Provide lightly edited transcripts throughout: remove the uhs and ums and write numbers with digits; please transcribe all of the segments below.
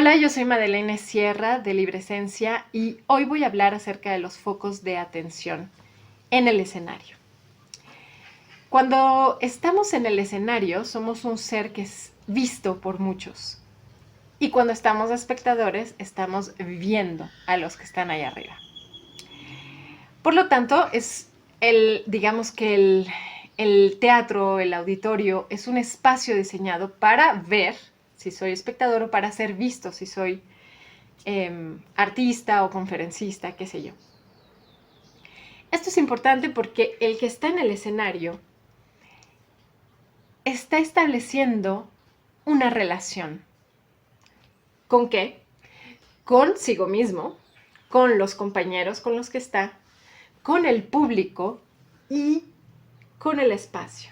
Hola, yo soy Madeleine Sierra de Libresencia y hoy voy a hablar acerca de los focos de atención en el escenario. Cuando estamos en el escenario, somos un ser que es visto por muchos. Y cuando estamos de espectadores, estamos viendo a los que están ahí arriba. Por lo tanto, digamos que el teatro, el auditorio, es un espacio diseñado para ver si soy espectador o para ser visto si soy artista o conferencista, qué sé yo. Esto es importante porque el que está en el escenario está estableciendo una relación. ¿Con qué? Consigo mismo, con los compañeros con los que está, con el público y con el espacio.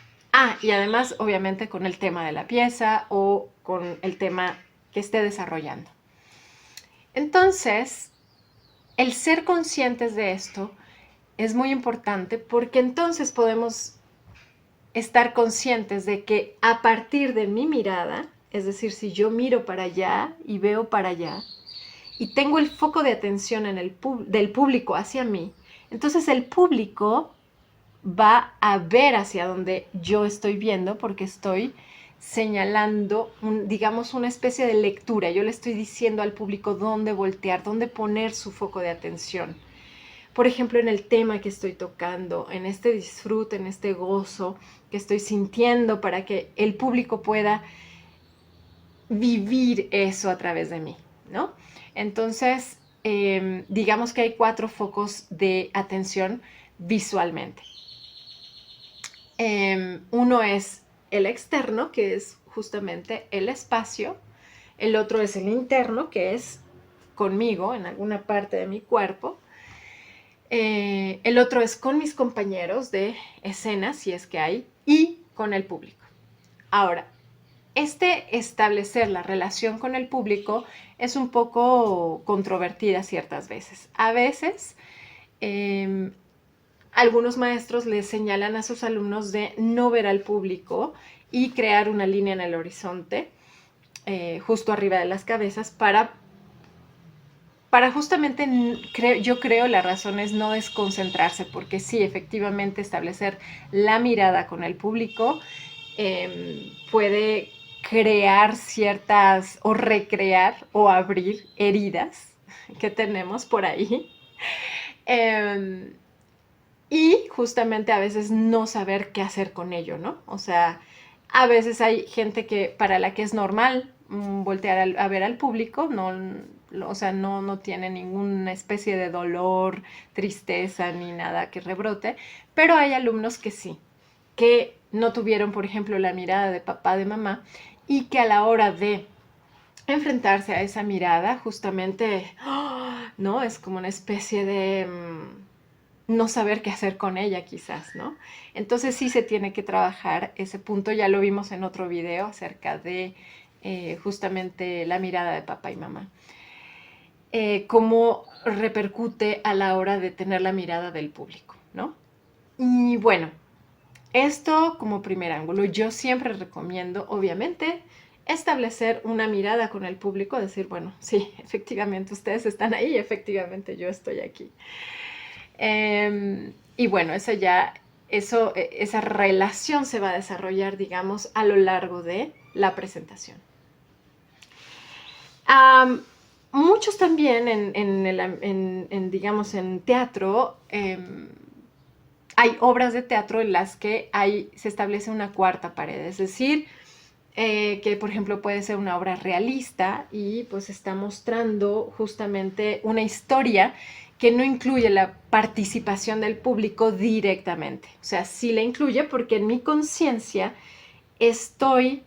Y además, obviamente, con el tema de la pieza o con el tema que esté desarrollando. Entonces, el ser conscientes de esto es muy importante porque entonces podemos estar conscientes de que a partir de mi mirada, es decir, si yo miro para allá y veo para allá y tengo el foco de atención del público hacia mí, entonces el público va a ver hacia donde yo estoy viendo porque estoy señalando, digamos, una especie de lectura. Yo le estoy diciendo al público dónde voltear, dónde poner su foco de atención. Por ejemplo, en el tema que estoy tocando, en este disfrute, en este gozo que estoy sintiendo para que el público pueda vivir eso a través de mí, ¿no? Entonces, digamos que hay 4 focos de atención visualmente. Uno es el externo, que es justamente el espacio. El otro es el interno, que es conmigo, en alguna parte de mi cuerpo. El otro es con mis compañeros de escena, si es que hay, y con el público. Ahora, establecer la relación con el público es un poco controvertida ciertas veces. A veces, algunos maestros les señalan a sus alumnos de no ver al público y crear una línea en el horizonte, justo arriba de las cabezas, para justamente, yo creo, la razón es no desconcentrarse, porque sí, efectivamente, establecer la mirada con el público puede crear ciertas, o recrear, o abrir heridas que tenemos por ahí. Y justamente a veces no saber qué hacer con ello, ¿no? O sea, a veces hay gente para la que es normal voltear a ver al público, o sea, no tiene ninguna especie de dolor, tristeza ni nada que rebrote, pero hay alumnos que sí, que no tuvieron, por ejemplo, la mirada de papá, de mamá, y que a la hora de enfrentarse a esa mirada, justamente, ¿no? Es como una especie de no saber qué hacer con ella quizás, ¿no? Entonces sí se tiene que trabajar ese punto, ya lo vimos en otro video acerca de justamente la mirada de papá y mamá. Cómo repercute a la hora de tener la mirada del público, ¿no? Y bueno, esto como primer ángulo. Yo siempre recomiendo, obviamente, establecer una mirada con el público, decir, bueno, sí, efectivamente ustedes están ahí, efectivamente yo estoy aquí. Y bueno, esa relación se va a desarrollar, digamos, a lo largo de la presentación. Muchos también digamos, en teatro, hay obras de teatro en las que se establece una cuarta pared, es decir, que por ejemplo puede ser una obra realista y pues está mostrando justamente una historia que no incluye la participación del público directamente. O sea, sí la incluye porque en mi conciencia estoy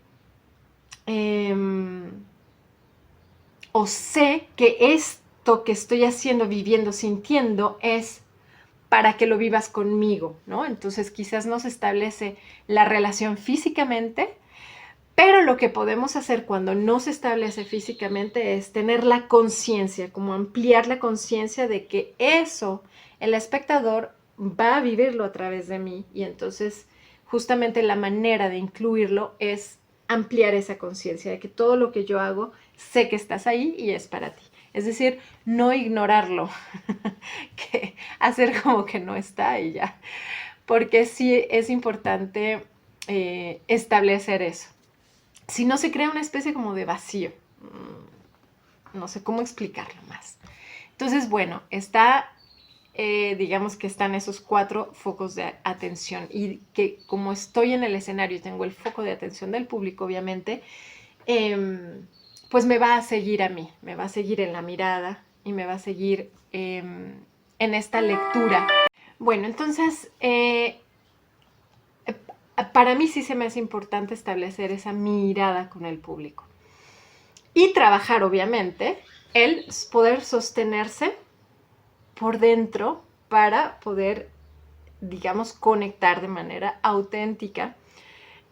o sé que esto que estoy haciendo, viviendo, sintiendo es para que lo vivas conmigo, ¿no? Entonces quizás no se establece la relación físicamente, pero lo que podemos hacer cuando no se establece físicamente es tener la conciencia, como ampliar la conciencia de que eso, el espectador va a vivirlo a través de mí y entonces justamente la manera de incluirlo es ampliar esa conciencia de que todo lo que yo hago sé que estás ahí y es para ti. Es decir, no ignorarlo, que hacer como que no está y ya. Porque sí es importante establecer eso. Si no se crea una especie como de vacío. No sé cómo explicarlo más. Entonces, bueno, digamos que están esos 4 focos de atención y que como estoy en el escenario y tengo el foco de atención del público, obviamente, pues me va a seguir a mí, me va a seguir en la mirada y me va a seguir en esta lectura. Bueno, entonces, para mí sí se me hace importante establecer esa mirada con el público. Y trabajar, obviamente, el poder sostenerse por dentro para poder, digamos, conectar de manera auténtica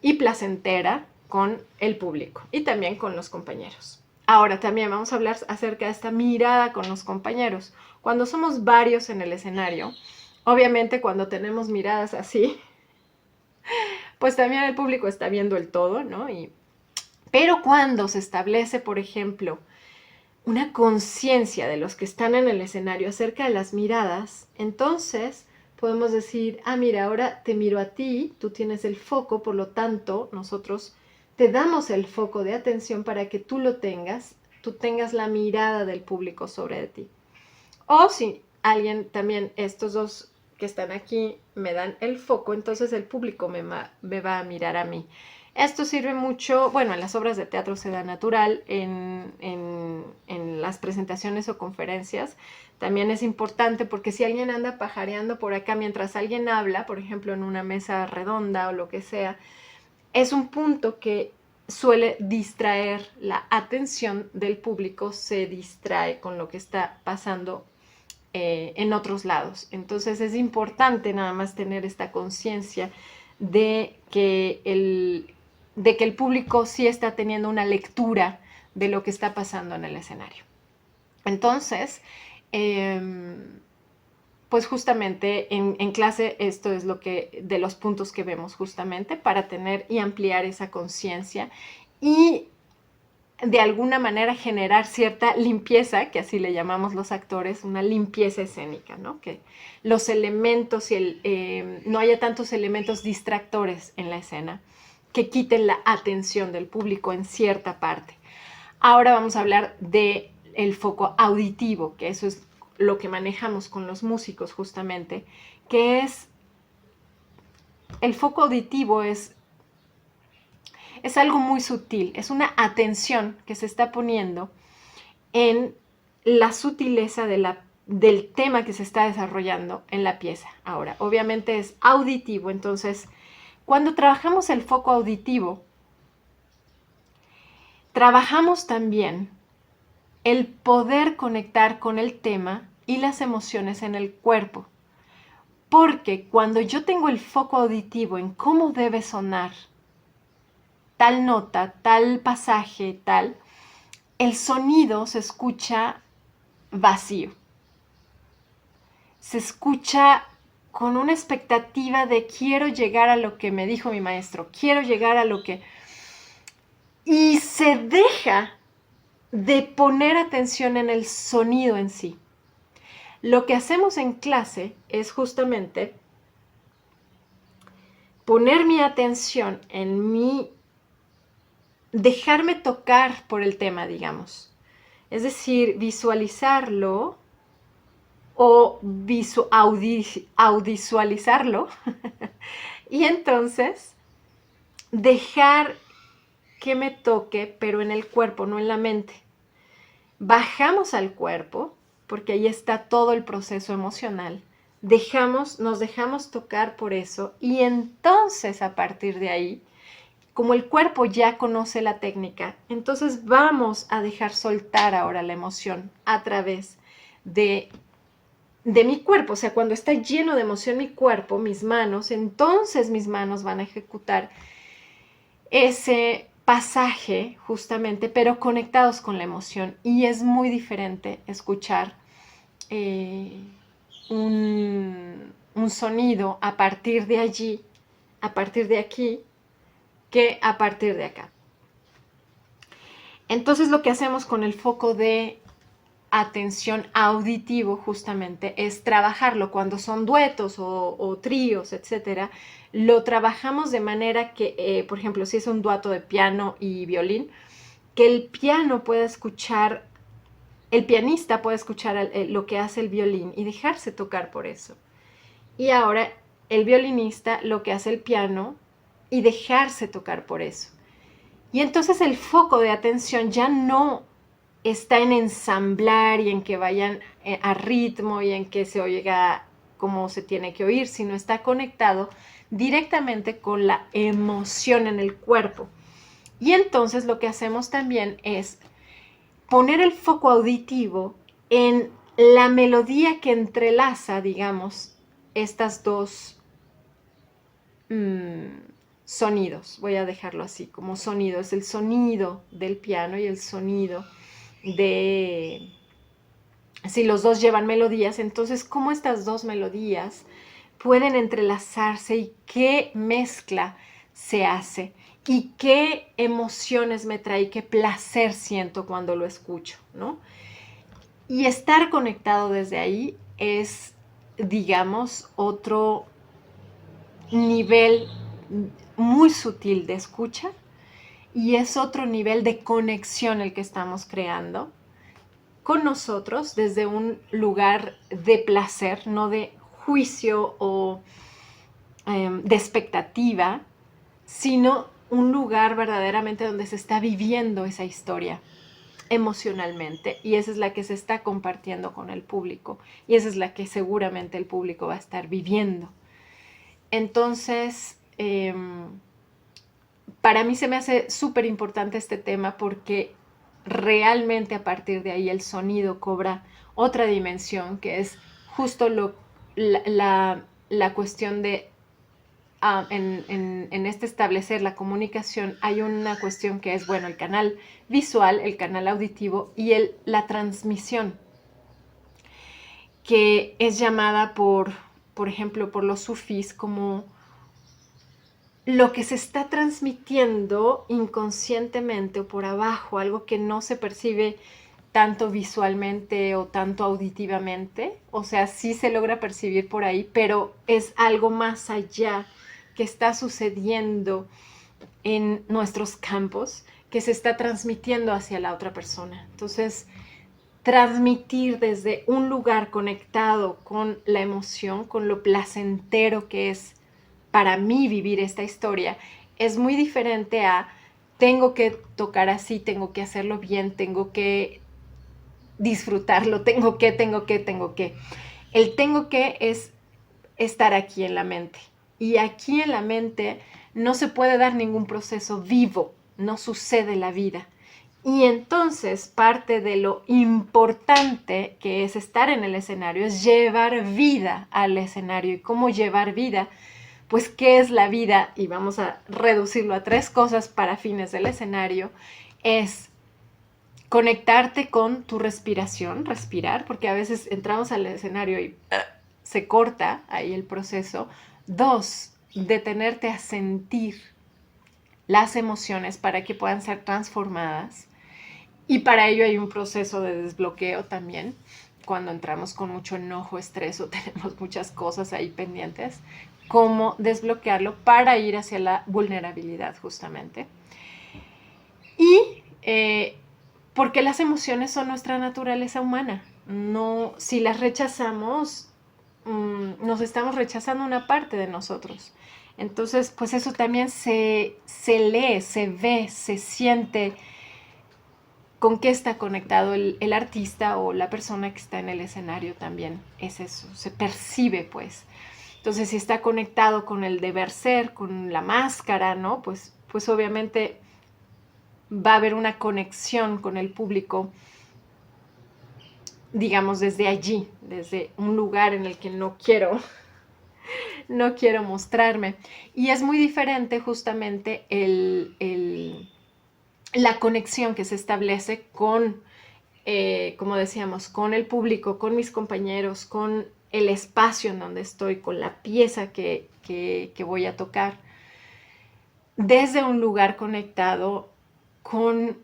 y placentera con el público y también con los compañeros. Ahora también vamos a hablar acerca de esta mirada con los compañeros. Cuando somos varios en el escenario, obviamente cuando tenemos miradas así, pues también el público está viendo el todo, ¿no? Pero cuando se establece, por ejemplo, una conciencia de los que están en el escenario acerca de las miradas, entonces podemos decir, mira, ahora te miro a ti, tú tienes el foco, por lo tanto, nosotros te damos el foco de atención para que tú tengas la mirada del público sobre ti. O si alguien también, estos dos que están aquí, me dan el foco, entonces el público me va a mirar a mí. Esto sirve mucho, bueno, en las obras de teatro se da natural, en las presentaciones o conferencias también es importante porque si alguien anda pajareando por acá mientras alguien habla, por ejemplo en una mesa redonda o lo que sea, es un punto que suele distraer la atención del público, se distrae con lo que está pasando en otros lados. Entonces es importante nada más tener esta conciencia de que el público sí está teniendo una lectura de lo que está pasando en el escenario. Entonces, pues justamente en clase esto es de los puntos que vemos justamente para tener y ampliar esa conciencia y de alguna manera generar cierta limpieza, que así le llamamos los actores, una limpieza escénica, ¿no? Que los elementos no haya tantos elementos distractores en la escena que quiten la atención del público en cierta parte. Ahora vamos a hablar del foco auditivo, que eso es lo que manejamos con los músicos justamente, que es el foco auditivo es algo muy sutil, es una atención que se está poniendo en la sutileza del tema que se está desarrollando en la pieza. Ahora, obviamente es auditivo, entonces, cuando trabajamos el foco auditivo, trabajamos también el poder conectar con el tema y las emociones en el cuerpo. Porque cuando yo tengo el foco auditivo en cómo debe sonar tal nota, tal pasaje, tal, el sonido se escucha vacío. Se escucha con una expectativa de quiero llegar a lo que me dijo mi maestro, quiero llegar a lo que... Y se deja de poner atención en el sonido en sí. Lo que hacemos en clase es justamente poner mi atención en mí, dejarme tocar por el tema, digamos. Es decir, visualizarlo o audisualizarlo y entonces dejar que me toque, pero en el cuerpo, no en la mente. Bajamos al cuerpo, porque ahí está todo el proceso emocional. Nos dejamos tocar por eso y entonces a partir de ahí, como el cuerpo ya conoce la técnica, entonces vamos a dejar soltar ahora la emoción a través de mi cuerpo. O sea, cuando está lleno de emoción mi cuerpo, mis manos, entonces mis manos van a ejecutar ese pasaje justamente, pero conectados con la emoción. Y es muy diferente escuchar un sonido a partir de allí, a partir de aquí, que a partir de acá. Entonces lo que hacemos con el foco de atención auditivo justamente es trabajarlo cuando son duetos o tríos, etcétera. Lo trabajamos de manera que, por ejemplo, si es un dueto de piano y violín, que el piano pueda escuchar, el pianista pueda escuchar lo que hace el violín y dejarse tocar por eso. Y ahora el violinista lo que hace el piano y dejarse tocar por eso. Y entonces el foco de atención ya no está en ensamblar y en que vayan a ritmo y en que se oiga como se tiene que oír, sino está conectado directamente con la emoción en el cuerpo. Y entonces lo que hacemos también es poner el foco auditivo en la melodía que entrelaza, digamos, estas dos sonidos. Voy a dejarlo así, como sonido. Es el sonido del piano y el sonido de... Si los dos llevan melodías, entonces, ¿cómo estas dos melodías pueden entrelazarse y qué mezcla se hace? Y qué emociones me trae, qué placer siento cuando lo escucho, ¿no? Y estar conectado desde ahí es, digamos, otro nivel muy sutil de escucha y es otro nivel de conexión el que estamos creando con nosotros desde un lugar de placer, no de juicio o de expectativa, sino un lugar verdaderamente donde se está viviendo esa historia emocionalmente y esa es la que se está compartiendo con el público y esa es la que seguramente el público va a estar viviendo. Entonces, para mí se me hace súper importante este tema porque realmente a partir de ahí el sonido cobra otra dimensión que es justo la cuestión de en este establecer la comunicación hay una cuestión que es, bueno, el canal visual, el canal auditivo y la transmisión, que es llamada por ejemplo, por los sufís como lo que se está transmitiendo inconscientemente o por abajo, algo que no se percibe tanto visualmente o tanto auditivamente, o sea, sí se logra percibir por ahí, pero es algo más allá que está sucediendo en nuestros campos, que se está transmitiendo hacia la otra persona. Entonces, transmitir desde un lugar conectado con la emoción, con lo placentero que es para mí vivir esta historia, es muy diferente a tengo que tocar así, tengo que hacerlo bien, tengo que disfrutarlo, tengo que. El tengo que es estar aquí en la mente. Y aquí en la mente no se puede dar ningún proceso vivo, no sucede la vida. Y entonces parte de lo importante que es estar en el escenario es llevar vida al escenario. ¿Y cómo llevar vida? Pues, ¿qué es la vida? Y vamos a reducirlo a 3 cosas para fines del escenario. Es conectarte con tu respiración, respirar, porque a veces entramos al escenario y se corta ahí el proceso. 2, detenerte a sentir las emociones para que puedan ser transformadas. Y para ello hay un proceso de desbloqueo también, cuando entramos con mucho enojo, estrés o tenemos muchas cosas ahí pendientes, cómo desbloquearlo para ir hacia la vulnerabilidad justamente. Y porque las emociones son nuestra naturaleza humana. No, si las rechazamos, nos estamos rechazando una parte de nosotros. Entonces, pues eso también se lee, se ve, se siente con qué está conectado el artista o la persona que está en el escenario también. Es eso, se percibe pues. Entonces, si está conectado con el deber ser, con la máscara, ¿no? Pues obviamente va a haber una conexión con el público, digamos, desde allí, desde un lugar en el que no quiero mostrarme. Y es muy diferente justamente la conexión que se establece con, como decíamos, con el público, con mis compañeros, con el espacio en donde estoy, con la pieza que voy a tocar, desde un lugar conectado con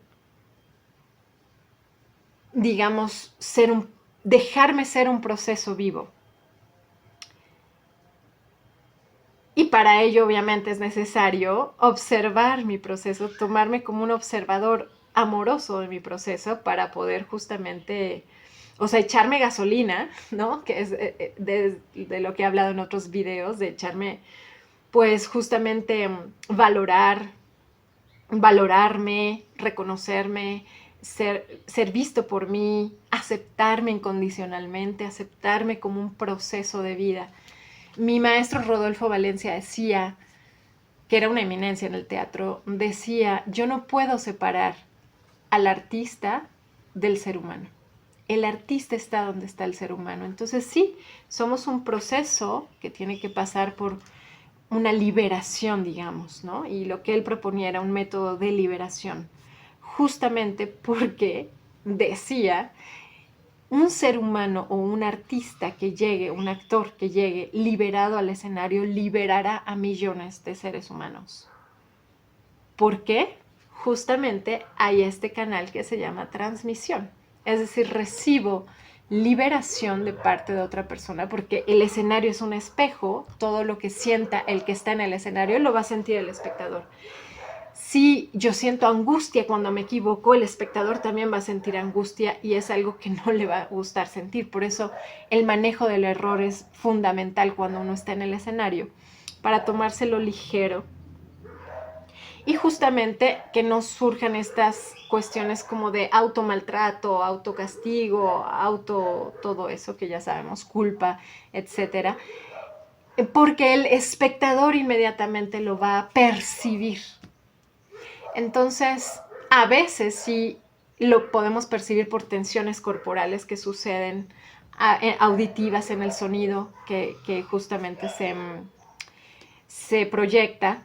digamos, dejarme ser un proceso vivo. Y para ello, obviamente, es necesario observar mi proceso, tomarme como un observador amoroso de mi proceso para poder justamente, o sea, echarme gasolina, ¿no? Que es de lo que he hablado en otros videos, de echarme, pues justamente valorarme, reconocerme, ser visto por mí, aceptarme incondicionalmente, aceptarme como un proceso de vida. Mi maestro Rodolfo Valencia decía, que era una eminencia en el teatro, decía, yo no puedo separar al artista del ser humano. El artista está donde está el ser humano. Entonces sí, somos un proceso que tiene que pasar por una liberación, digamos, ¿no? Y lo que él proponía era un método de liberación, justamente porque decía, un ser humano o un artista que llegue, un actor que llegue liberado al escenario, liberará a millones de seres humanos. ¿Por qué? Justamente hay este canal que se llama transmisión. Es decir, recibo liberación de parte de otra persona porque el escenario es un espejo, todo lo que sienta el que está en el escenario lo va a sentir el espectador. Si yo siento angustia cuando me equivoco, el espectador también va a sentir angustia y es algo que no le va a gustar sentir. Por eso el manejo del error es fundamental cuando uno está en el escenario, para tomárselo ligero y justamente que no surjan estas cuestiones como de automaltrato, autocastigo, todo eso que ya sabemos, culpa, etcétera, porque el espectador inmediatamente lo va a percibir. Entonces, a veces sí lo podemos percibir por tensiones corporales que suceden, auditivas en el sonido, que justamente se proyecta,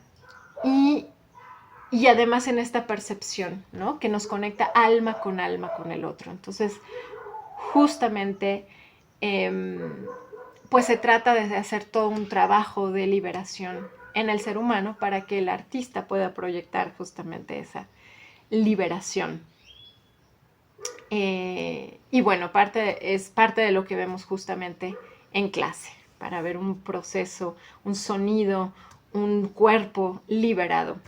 y además en esta percepción, ¿no? Que nos conecta alma con el otro. Entonces, justamente, pues se trata de hacer todo un trabajo de liberación en el ser humano para que el artista pueda proyectar justamente esa liberación. Y bueno, es parte de lo que vemos justamente en clase, para ver un proceso, un sonido, un cuerpo liberado.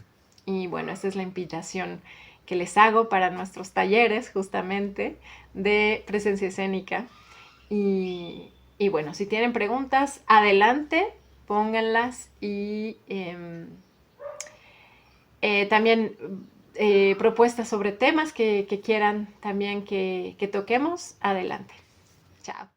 Y bueno, esa es la invitación que les hago para nuestros talleres justamente de presencia escénica. Y bueno, si tienen preguntas, adelante, pónganlas y también propuestas sobre temas que quieran también que toquemos, adelante. Chao.